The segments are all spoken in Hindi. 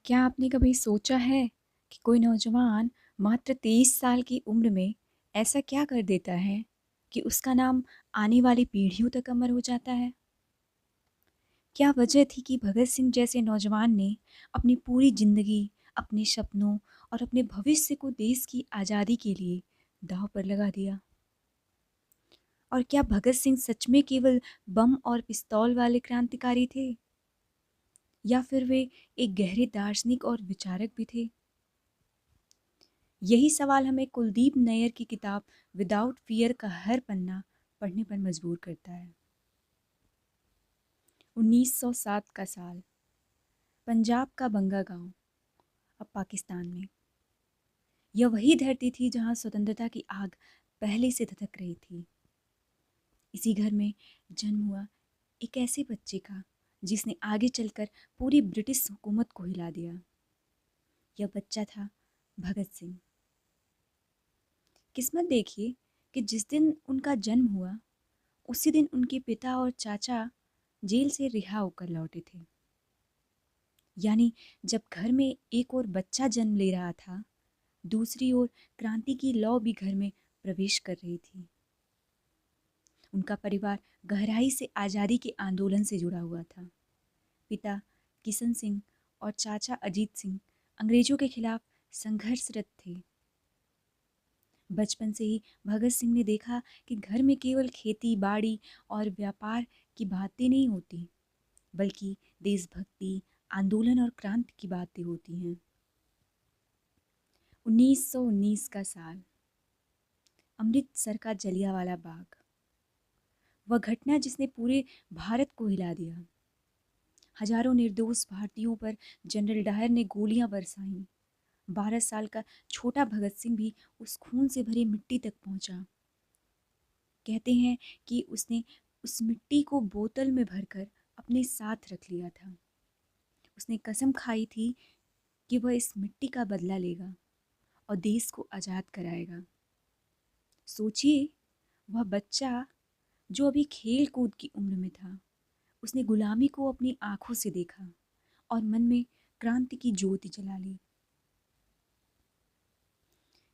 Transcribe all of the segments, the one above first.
क्या आपने कभी सोचा है कि कोई नौजवान मात्र 23 साल की उम्र में ऐसा क्या कर देता है कि उसका नाम आने वाली पीढ़ियों तक अमर हो जाता है? क्या वजह थी कि भगत सिंह जैसे नौजवान ने अपनी पूरी जिंदगी, अपने सपनों और अपने भविष्य को देश की आज़ादी के लिए दांव पर लगा दिया? और क्या भगत सिंह सच में केवल बम और पिस्तौल वाले क्रांतिकारी थे, या फिर वे एक गहरे दार्शनिक और विचारक भी थे? यही सवाल हमें कुलदीप नैयर की किताब विदाउट फियर का हर पन्ना पढ़ने पर मजबूर करता है। 1907 का साल, पंजाब का बंगा गांव, अब पाकिस्तान में। यह वही धरती थी जहां स्वतंत्रता की आग पहले से धधक रही थी। इसी घर में जन्म हुआ एक ऐसे बच्चे का जिसने आगे चलकर पूरी ब्रिटिश हुकूमत को हिला दिया। यह बच्चा था भगत सिंह। किस्मत देखिए कि जिस दिन उनका जन्म हुआ उसी दिन उनके पिता और चाचा जेल से रिहा होकर लौटे थे। यानी जब घर में एक और बच्चा जन्म ले रहा था, दूसरी ओर क्रांति की लौ भी घर में प्रवेश कर रही थी। उनका परिवार गहराई से आज़ादी के आंदोलन से जुड़ा हुआ था। पिता किशन सिंह और चाचा अजीत सिंह अंग्रेजों के खिलाफ संघर्षरत थे। बचपन से ही भगत सिंह ने देखा कि घर में केवल खेती बाड़ी और व्यापार की बातें नहीं होती, बल्कि देशभक्ति, आंदोलन और क्रांति की बातें होती हैं। 1919 का साल, अमृतसर का जलियांवाला बाग, वह घटना जिसने पूरे भारत को हिला दिया। हजारों निर्दोष भारतीयों पर जनरल डायर ने गोलियां बरसाईं। 12 साल का छोटा भगत सिंह भी उस खून से भरी मिट्टी तक पहुंचा। कहते हैं कि उसने उस मिट्टी को बोतल में भरकर अपने साथ रख लिया था। उसने कसम खाई थी कि वह इस मिट्टी का बदला लेगा और देश को आज़ाद कराएगा। सोचिए, वह बच्चा जो अभी खेल कूद की उम्र में था, उसने गुलामी को अपनी आंखों से देखा और मन में क्रांति की ज्योति जला ली।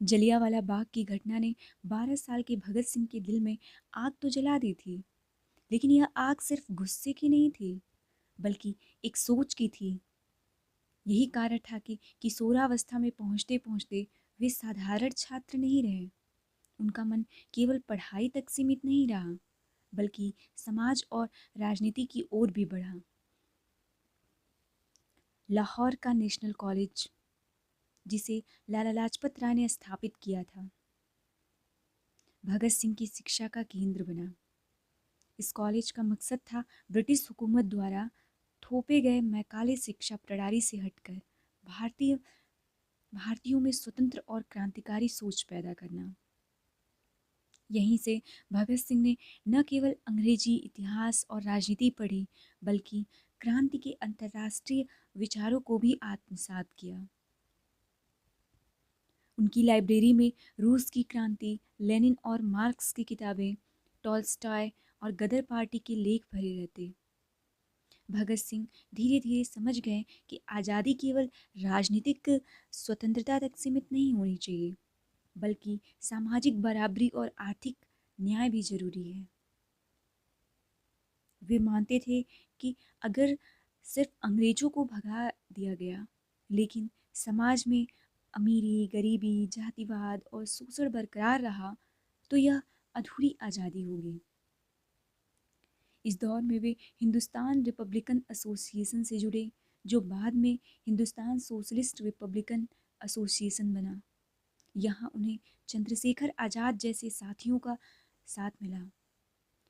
जलियांवाला बाग की घटना ने 12 साल के भगत सिंह के दिल में आग तो जला दी थी, लेकिन यह आग सिर्फ गुस्से की नहीं थी, बल्कि एक सोच की थी। यही कारण था कि किशोरावस्था में पहुंचते पहुंचते वे साधारण छात्र नहीं रहे। उनका मन केवल पढ़ाई तक सीमित नहीं रहा, बल्कि समाज और राजनीति की ओर भी बढ़ा। लाहौर का नेशनल कॉलेज, जिसे लाला लाजपत राय ने स्थापित किया था, भगत सिंह की शिक्षा का केंद्र बना। इस कॉलेज का मकसद था ब्रिटिश हुकूमत द्वारा थोपे गए मैकाले शिक्षा प्रणाली से हटकर भारतीयों में स्वतंत्र और क्रांतिकारी सोच पैदा करना। यहीं से भगत सिंह ने न केवल अंग्रेजी इतिहास और राजनीति पढ़ी, बल्कि क्रांति के अंतर्राष्ट्रीय विचारों को भी आत्मसात किया। उनकी लाइब्रेरी में रूस की क्रांति, लेनिन और मार्क्स की किताबें, टॉल्स्टॉय और गदर पार्टी के लेख भरे रहते। भगत सिंह धीरे धीरे समझ गए कि आज़ादी केवल राजनीतिक स्वतंत्रता तक सीमित नहीं होनी चाहिए, बल्कि सामाजिक बराबरी और आर्थिक न्याय भी जरूरी है। वे मानते थे कि अगर सिर्फ अंग्रेजों को भगा दिया गया, लेकिन समाज में अमीरी, गरीबी, जातिवाद और शोषण बरकरार रहा, तो यह अधूरी आज़ादी होगी। इस दौर में वे हिंदुस्तान रिपब्लिकन एसोसिएशन से जुड़े, जो बाद में हिंदुस्तान सोशलिस्ट रिपब्लिकन एसोसिएशन बना। यहाँ उन्हें चंद्रशेखर आज़ाद जैसे साथियों का साथ मिला।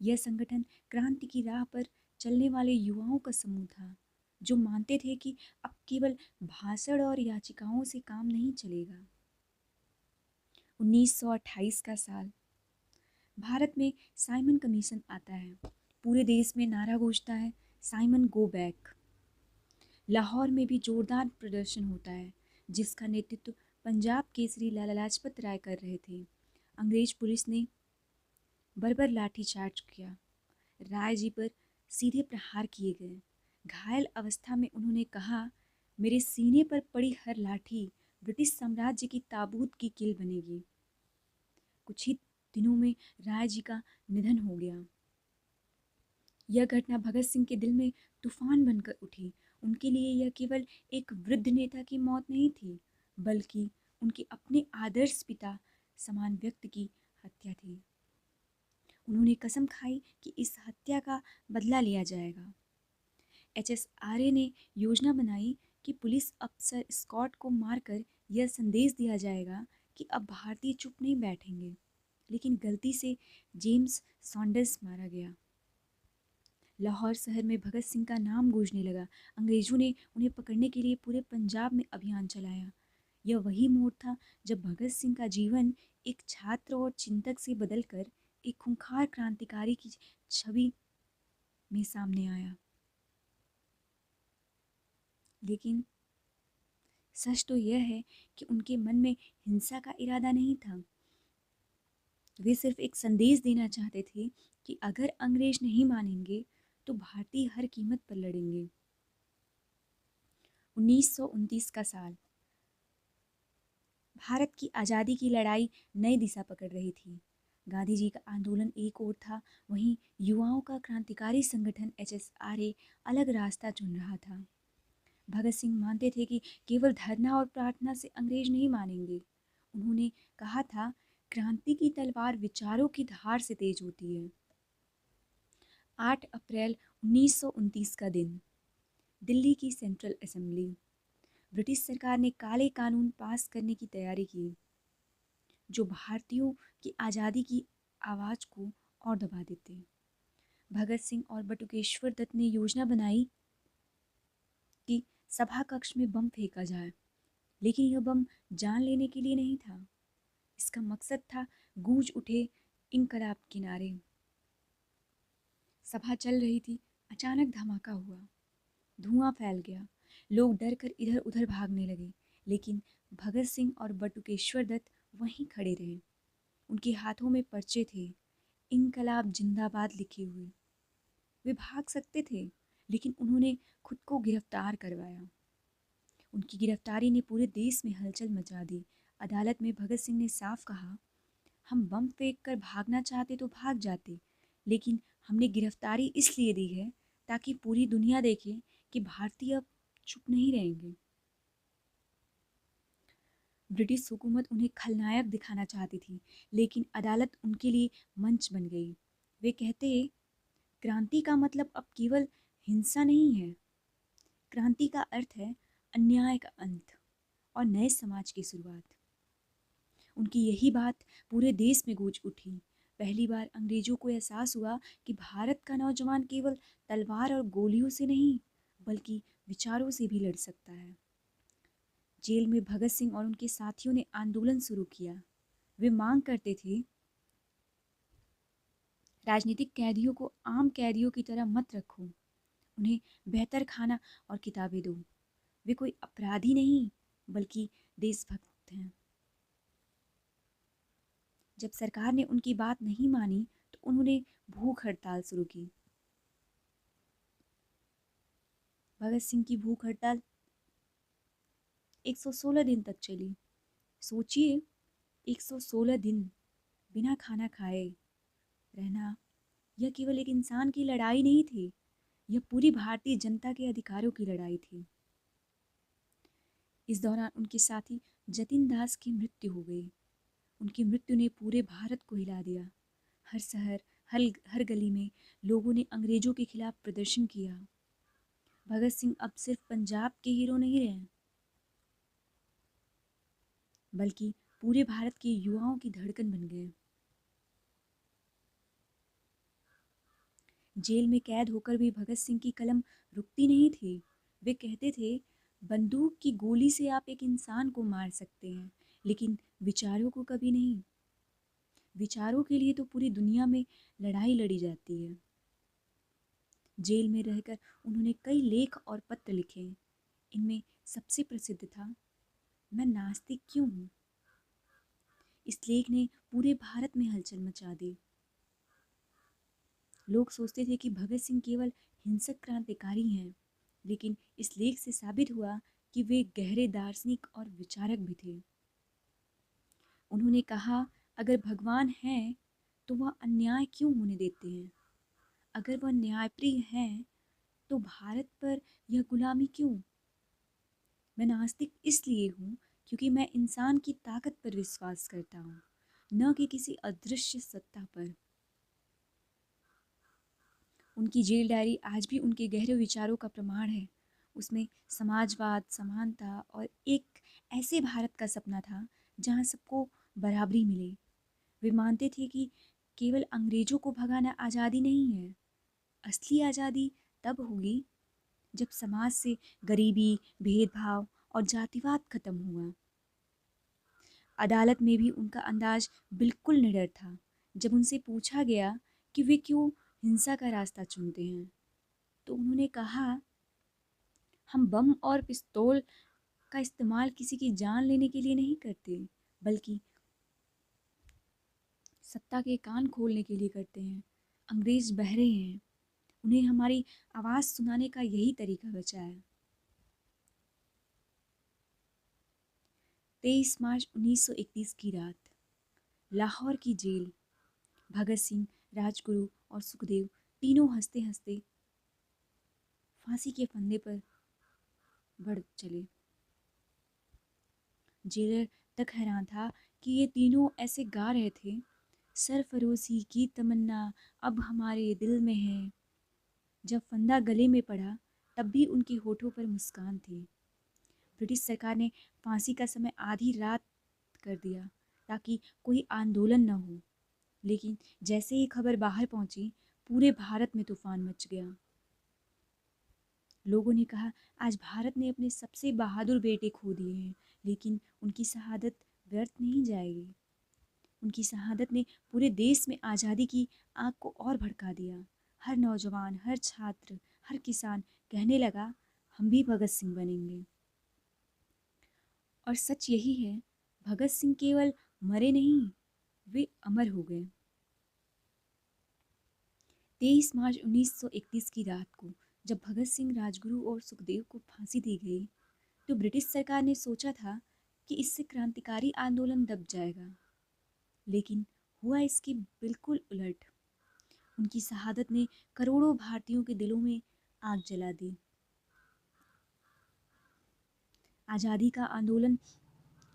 यह संगठन क्रांति की राह पर चलने वाले युवाओं का समूह था, जो मानते थे कि अब केवल भाषण और याचिकाओं से काम नहीं चलेगा। 1928 का साल, भारत में साइमन कमीशन आता है। पूरे देश में नारा गूंजता है, साइमन गो बैक। लाहौर में भी जोरदार प्रदर्शन होता है, जिसका नेतृत्व पंजाब केसरी लाला लाजपत राय कर रहे थे। अंग्रेज पुलिस ने बर्बर लाठीचार्ज किया। राय जी पर सीधे प्रहार किए गए। घायल अवस्था में उन्होंने कहा मेरे सीने पर पड़ी हर लाठी ब्रिटिश साम्राज्य की ताबूत की कील बनेगी। कुछ ही दिनों में राय जी का निधन हो गया। यह घटना भगत सिंह के दिल में तूफान बनकर उठी। उनके लिए यह केवल एक वृद्ध नेता की मौत नहीं थी, बल्कि उनके अपने आदर्श पिता समान व्यक्ति की हत्या थी। उन्होंने कसम खाई कि इस हत्या का बदला लिया जाएगा। HSRA ने योजना बनाई कि पुलिस अफसर स्कॉट को मारकर यह संदेश दिया जाएगा कि अब भारतीय चुप नहीं बैठेंगे। लेकिन गलती से जेम्स सॉन्डर्स मारा गया। लाहौर शहर में भगत सिंह का नाम गूंजने लगा। अंग्रेजों ने उन्हें पकड़ने के लिए पूरे पंजाब में अभियान चलाया। यह वही मोड़ था जब भगत सिंह का जीवन एक छात्र और चिंतक से बदलकर एक खूंखार क्रांतिकारी की छवि में सामने आया। लेकिन सच तो यह है कि उनके मन में हिंसा का इरादा नहीं था। वे सिर्फ एक संदेश देना चाहते थे कि अगर अंग्रेज नहीं मानेंगे तो भारतीय हर कीमत पर लड़ेंगे। 1929 का साल। भारत की आज़ादी की लड़ाई नई दिशा पकड़ रही थी। गांधी जी का आंदोलन एक ओर था, वहीं युवाओं का क्रांतिकारी संगठन HSRA अलग रास्ता चुन रहा था। भगत सिंह मानते थे कि केवल धरना और प्रार्थना से अंग्रेज नहीं मानेंगे। उन्होंने कहा था, क्रांति की तलवार विचारों की धार से तेज होती है। 8 अप्रैल 1929 का दिन। दिल्ली की सेंट्रल असेंबली। ब्रिटिश सरकार ने काले कानून पास करने की तैयारी की, जो भारतीयों की आज़ादी की आवाज़ को और दबा देते। भगत सिंह और बटुकेश्वर दत्त ने योजना बनाई कि सभा कक्ष में बम फेंका जाए, लेकिन यह बम जान लेने के लिए नहीं था। इसका मकसद था गूंज उठे इनकलाब के नारे। सभा चल रही थी, अचानक धमाका हुआ, धुआं फैल गया। लोग डर कर इधर उधर भागने लगे, लेकिन भगत सिंह और बटुकेश्वर दत्त वहीं खड़े रहे। उनके हाथों में पर्चे थे, इनकलाब जिंदाबाद लिखे हुए। वे भाग सकते थे, लेकिन उन्होंने खुद को गिरफ्तार करवाया। उनकी गिरफ्तारी ने पूरे देश में हलचल मचा दी। अदालत में भगत सिंह ने साफ कहा, हम बम फेंक कर भागना चाहते तो भाग जाते, लेकिन हमने गिरफ्तारी इसलिए दी है ताकि पूरी दुनिया देखे कि भारतीय अब चुप नहीं रहेंगे। ब्रिटिश हुकूमत उन्हें खलनायक दिखाना चाहती थी, लेकिन अदालत उनके लिए मंच बन गई। वे कहते, क्रांति का मतलब अब केवल हिंसा नहीं है। क्रांति का अर्थ है अन्याय का अंत और नए समाज की शुरुआत। उनकी यही बात पूरे देश में गूंज उठी। पहली बार अंग्रेजों को एहसास हुआ कि भारत का नौजवान केवल तलवार और गोलियों से नहीं, बल्कि विचारों से भी लड़ सकता है। जेल में भगत सिंह और उनके साथियों ने आंदोलन शुरू किया। वे मांग करते थे, राजनीतिक कैदियों को आम कैदियों की तरह मत रखो, उन्हें बेहतर खाना और किताबें दो। वे कोई अपराधी नहीं, बल्कि देशभक्त हैं। जब सरकार ने उनकी बात नहीं मानी तो उन्होंने भूख हड़ताल शुरू की। भगत सिंह की भूख हड़ताल 116 दिन तक चली। सोचिए, 116 दिन बिना खाना खाए रहना। यह केवल एक इंसान की लड़ाई नहीं थी, यह पूरी भारतीय जनता के अधिकारों की लड़ाई थी। इस दौरान उनके साथी जतिन दास की मृत्यु हो गई। उनकी मृत्यु ने पूरे भारत को हिला दिया। हर शहर, हर गली में लोगों ने अंग्रेजों के खिलाफ प्रदर्शन किया। भगत सिंह अब सिर्फ पंजाब के हीरो नहीं रहे, बल्कि पूरे भारत के युवाओं की धड़कन बन गए। जेल में कैद होकर भी भगत सिंह की कलम रुकती नहीं थी। वे कहते थे, बंदूक की गोली से आप एक इंसान को मार सकते हैं, लेकिन विचारों को कभी नहीं। विचारों के लिए तो पूरी दुनिया में लड़ाई लड़ी जाती है। जेल में रहकर उन्होंने कई लेख और पत्र लिखे। इनमें सबसे प्रसिद्ध था, मैं नास्तिक क्यों हूँ। इस लेख ने पूरे भारत में हलचल मचा दी। लोग सोचते थे कि भगत सिंह केवल हिंसक क्रांतिकारी हैं, लेकिन इस लेख से साबित हुआ कि वे गहरे दार्शनिक और विचारक भी थे। उन्होंने कहा, अगर भगवान हैं तो वह अन्याय क्यों होने देते हैं? अगर वह न्यायप्रिय हैं तो भारत पर यह गुलामी क्यों? मैं नास्तिक इसलिए हूँ क्योंकि मैं इंसान की ताकत पर विश्वास करता हूँ, न कि किसी अदृश्य सत्ता पर। उनकी जेल डायरी आज भी उनके गहरे विचारों का प्रमाण है। उसमें समाजवाद, समानता और एक ऐसे भारत का सपना था जहाँ सबको बराबरी मिले। वे मानते थे कि केवल अंग्रेजों को भगाना आज़ादी नहीं है। असली आज़ादी तब होगी जब समाज से गरीबी, भेदभाव और जातिवाद खत्म हुआ। अदालत में भी उनका अंदाज बिल्कुल निडर था। जब उनसे पूछा गया कि वे क्यों हिंसा का रास्ता चुनते हैं, तो उन्होंने कहा, हम बम और पिस्तौल का इस्तेमाल किसी की जान लेने के लिए नहीं करते, बल्कि सत्ता के कान खोलने के लिए करते हैं। अंग्रेज बहरे हैं, उन्हें हमारी आवाज़ सुनाने का यही तरीका बचा है। 23 मार्च 1931 की रात, लाहौर की जेल। भगत सिंह, राजगुरु और सुखदेव तीनों हंसते हंसते फांसी के फंदे पर बढ़ चले। जेलर तक हैरान था कि ये तीनों ऐसे गा रहे थे, सरफरोशी की तमन्ना अब हमारे दिल में है। जब फंदा गले में पड़ा तब भी उनके होठों पर मुस्कान थी। ब्रिटिश सरकार ने फांसी का समय आधी रात कर दिया ताकि कोई आंदोलन न हो, लेकिन जैसे ही खबर बाहर पहुंची, पूरे भारत में तूफान मच गया। लोगों ने कहा, आज भारत ने अपने सबसे बहादुर बेटे खो दिए हैं, लेकिन उनकी शहादत व्यर्थ नहीं जाएगी। उनकी शहादत ने पूरे देश में आज़ादी की आग को और भड़का दिया। हर नौजवान, हर छात्र, हर किसान कहने लगा, हम भी भगत सिंह बनेंगे। और सच यही है, भगत सिंह केवल मरे नहीं, वे अमर हो गए। 23 मार्च 1931 की रात को जब भगत सिंह, राजगुरु और सुखदेव को फांसी दी गई, तो ब्रिटिश सरकार ने सोचा था कि इससे क्रांतिकारी आंदोलन दब जाएगा, लेकिन हुआ इसके बिल्कुल उलट। उनकी शहादत ने करोड़ों भारतीयों के दिलों में आग जला दी। आज़ादी का आंदोलन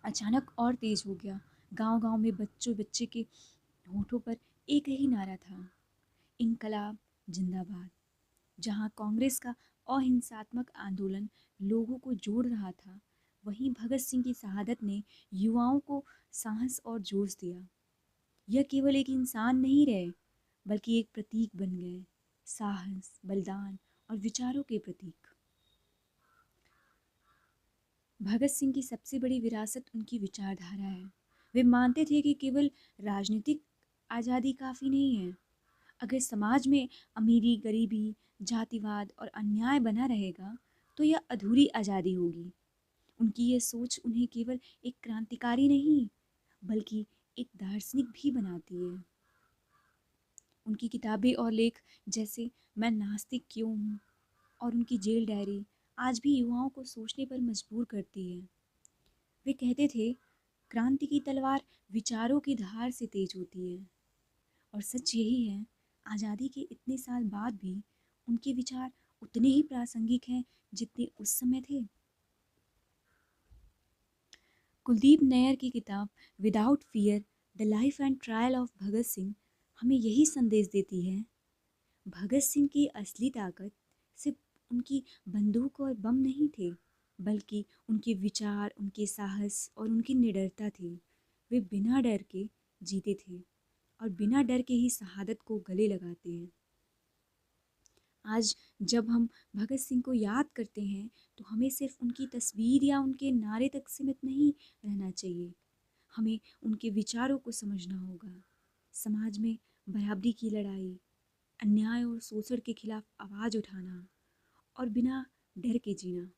अचानक और तेज हो गया। गांव-गांव में बच्चों बच्चे के होठों पर एक ही नारा था, इनकलाब जिंदाबाद। जहां कांग्रेस का अहिंसात्मक आंदोलन लोगों को जोड़ रहा था, वहीं भगत सिंह की शहादत ने युवाओं को साहस और जोश दिया। यह केवल एक इंसान नहीं रहे, बल्कि एक प्रतीक बन गए, साहस, बलिदान और विचारों के प्रतीक। भगत सिंह की सबसे बड़ी विरासत उनकी विचारधारा है। वे मानते थे कि केवल राजनीतिक आज़ादी काफ़ी नहीं है। अगर समाज में अमीरी, गरीबी, जातिवाद और अन्याय बना रहेगा, तो यह अधूरी आज़ादी होगी। उनकी यह सोच उन्हें केवल एक क्रांतिकारी नहीं, बल्कि एक दार्शनिक भी बनाती है। उनकी किताबें और लेख जैसे मैं नास्तिक क्यों हूँ और उनकी जेल डायरी आज भी युवाओं को सोचने पर मजबूर करती है। वे कहते थे, क्रांति की तलवार विचारों की धार से तेज होती है। और सच यही है, आज़ादी के इतने साल बाद भी उनके विचार उतने ही प्रासंगिक हैं जितने उस समय थे। कुलदीप नैयर की किताब without fear the life and trial of Bhagat Singh हमें यही संदेश देती है। भगत सिंह की असली ताकत सिर्फ उनकी बंदूक और बम नहीं थे, बल्कि उनके विचार, उनके साहस और उनकी निडरता थी। वे बिना डर के जीते थे और बिना डर के ही शहादत को गले लगाते हैं। आज जब हम भगत सिंह को याद करते हैं, तो हमें सिर्फ उनकी तस्वीर या उनके नारे तक सीमित नहीं रहना चाहिए। हमें उनके विचारों को समझना होगा। समाज में बराबरी की लड़ाई, अन्याय और शोषण के खिलाफ आवाज़ उठाना और बिना डर के जीना,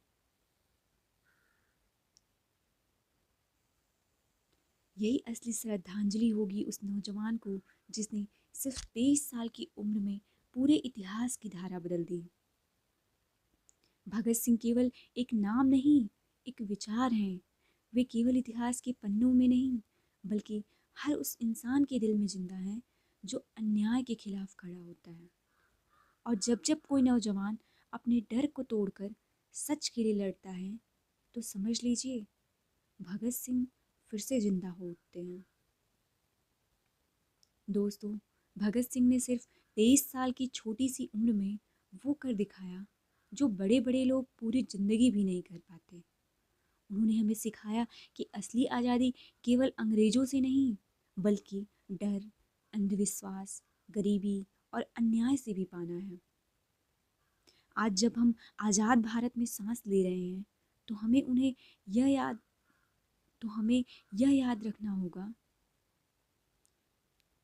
यही असली श्रद्धांजलि होगी उस नौजवान को जिसने सिर्फ 23 साल की उम्र में पूरे इतिहास की धारा बदल दी। भगत सिंह केवल एक नाम नहीं, एक विचार हैं। वे केवल इतिहास के पन्नों में नहीं, बल्कि हर उस इंसान के दिल में जिंदा हैं जो अन्याय के खिलाफ खड़ा होता है। और जब जब कोई नौजवान अपने डर को तोड़कर सच के लिए लड़ता है, तो समझ लीजिए भगत सिंह फिर से जिंदा हो उठते हैं। दोस्तों, भगत सिंह ने सिर्फ 23 साल की छोटी सी उम्र में वो कर दिखाया जो बड़े बड़े लोग पूरी जिंदगी भी नहीं कर पाते। उन्होंने हमें सिखाया कि असली आज़ादी केवल अंग्रेजों से नहीं, बल्कि डर, अंधविश्वास, गरीबी और अन्याय से भी पाना है। आज जब हम आज़ाद भारत में सांस ले रहे हैं, तो यह याद हमें यह याद रखना होगा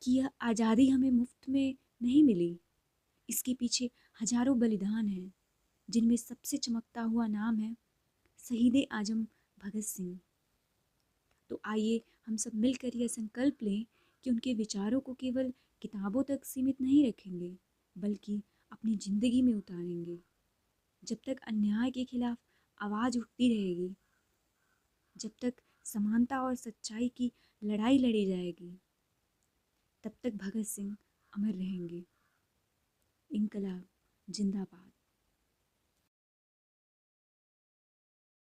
कि यह आज़ादी हमें मुफ्त में नहीं मिली। इसके पीछे हजारों बलिदान हैं, जिनमें सबसे चमकता हुआ नाम है शहीद आजम भगत सिंह। तो आइए हम सब मिलकर यह संकल्प लें कि उनके विचारों को केवल किताबों तक सीमित नहीं रखेंगे, बल्कि अपनी ज़िंदगी में उतारेंगे। जब तक अन्याय के खिलाफ आवाज़ उठती रहेगी, जब तक समानता और सच्चाई की लड़ाई लड़ी जाएगी, तब तक भगत सिंह अमर रहेंगे। इनकलाब जिंदाबाद।